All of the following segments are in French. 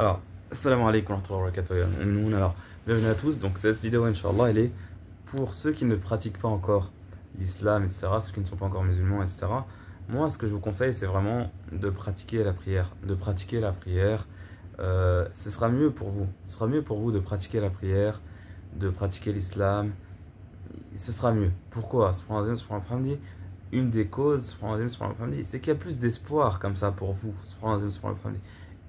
Alors, salam alaikum wa rahmatullahi wa barakatuh. Alors, bienvenue à tous. Donc, cette vidéo, Inch'Allah, elle est pour ceux qui ne pratiquent pas encore l'islam, etc., ceux qui ne sont pas encore musulmans, etc. Moi, ce que je vous conseille, c'est vraiment de pratiquer la prière. De pratiquer la prière. Ce sera mieux pour vous. Ce sera mieux pour vous de pratiquer la prière, de pratiquer l'islam. Ce sera mieux. Pourquoi? Une des causes, c'est qu'il y a plus d'espoir comme ça pour vous.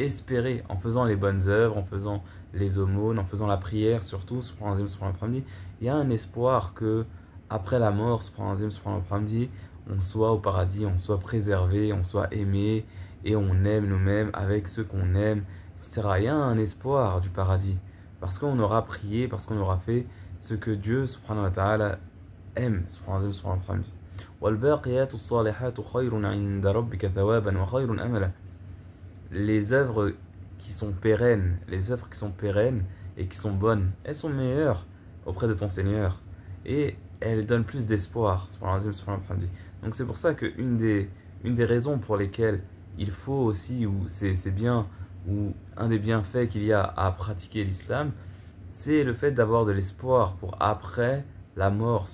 Espérer en faisant les bonnes œuvres, en faisant les aumônes, en faisant la prière surtout, il y a un espoir que après la mort, on soit au paradis, on soit préservé, on soit aimé et on aime nous-mêmes avec ceux qu'on aime, etc. Il y a un espoir du paradis parce qu'on aura prié, parce qu'on aura fait ce que Dieu subhanahu wa ta'ala aime. والباقيات الصالحات خير عند ربك ثوابا وخير أملا. Les œuvres qui sont pérennes, les œuvres qui sont pérennes et qui sont bonnes, elles sont meilleures auprès de ton Seigneur et elles donnent plus d'espoir. Donc c'est pour ça que une des raisons pour lesquelles il faut aussi, ou c'est bien, ou un des bienfaits qu'il y a à pratiquer l'islam, c'est le fait d'avoir de l'espoir pour après la mort.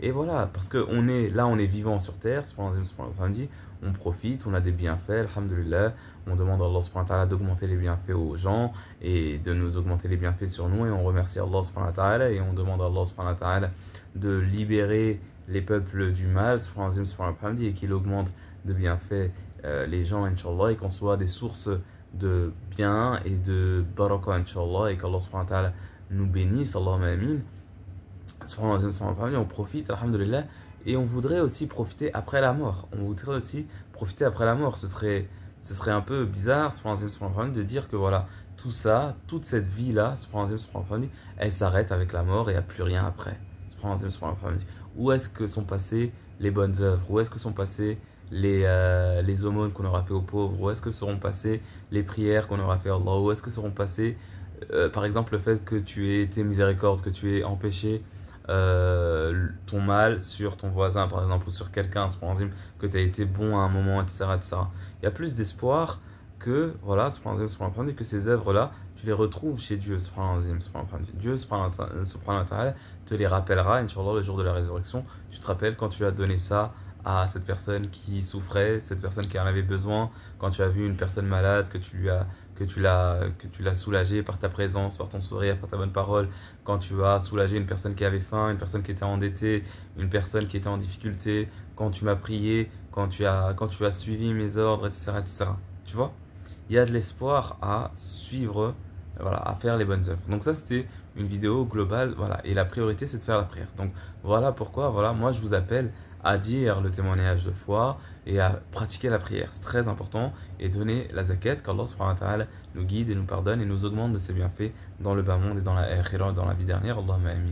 Et voilà, parce que on est vivant sur terre, on profite, on a des bienfaits, alhamdulillah, on demande à Allah subhanahu wa ta'ala d'augmenter les bienfaits aux gens et de nous augmenter les bienfaits sur nous et on remercie Allah subhanahu wa ta'ala et on demande à Allah subhanahu wa ta'ala de libérer les peuples du mal et qu'il augmente de bienfaits les gens, Inch'Allah, et qu'on soit des sources de bien et de baraka, Inch'Allah, et qu'Allah subhanahu wa ta'ala nous bénisse, Allahumma amin. On profite, alhamdulillah, et on voudrait aussi profiter après la mort. On voudrait aussi profiter après la mort. Ce serait un peu bizarre de dire que voilà, tout ça, toute cette vie-là, elle s'arrête avec la mort et il n'y a plus rien après. Où est-ce que sont passées les bonnes œuvres? Où est-ce que sont passées les aumônes qu'on aura fait aux pauvres? Où est-ce que seront passées les prières qu'on aura fait à Allah? Où est-ce que seront passées, par exemple, le fait que tu aies été miséricorde, que tu aies empêché ton mal sur ton voisin, par exemple, ou sur quelqu'un, que tu as été bon à un moment, etc., etc. Il y a plus d'espoir que, voilà, que ces œuvres-là, tu les retrouves chez Dieu. Dieu, subhanahu wa ta'ala, te les rappellera, Inch'Allah, le jour de la résurrection. Tu te rappelles quand tu as donné ça à cette personne qui souffrait, cette personne qui en avait besoin, quand tu as vu une personne malade, que tu l'as soulagée par ta présence, par ton sourire, par ta bonne parole, quand tu as soulagé une personne qui avait faim, une personne qui était endettée, une personne qui était en difficulté, quand tu m'as prié, quand tu as suivi mes ordres, etc., etc. Tu vois? Il y a de l'espoir à suivre, voilà, à faire les bonnes œuvres. Donc ça, c'était une vidéo globale, voilà. Et la priorité, c'est de faire la prière. Donc voilà pourquoi, voilà, moi, je vous appelle à dire le témoignage de foi et à pratiquer la prière. C'est très important. Et donner la zakat, qu'Allah subhanahu wa ta'ala nous guide et nous pardonne et nous augmente de ses bienfaits dans le bas monde et dans la akhirah, dans la vie dernière. Allahumma amin.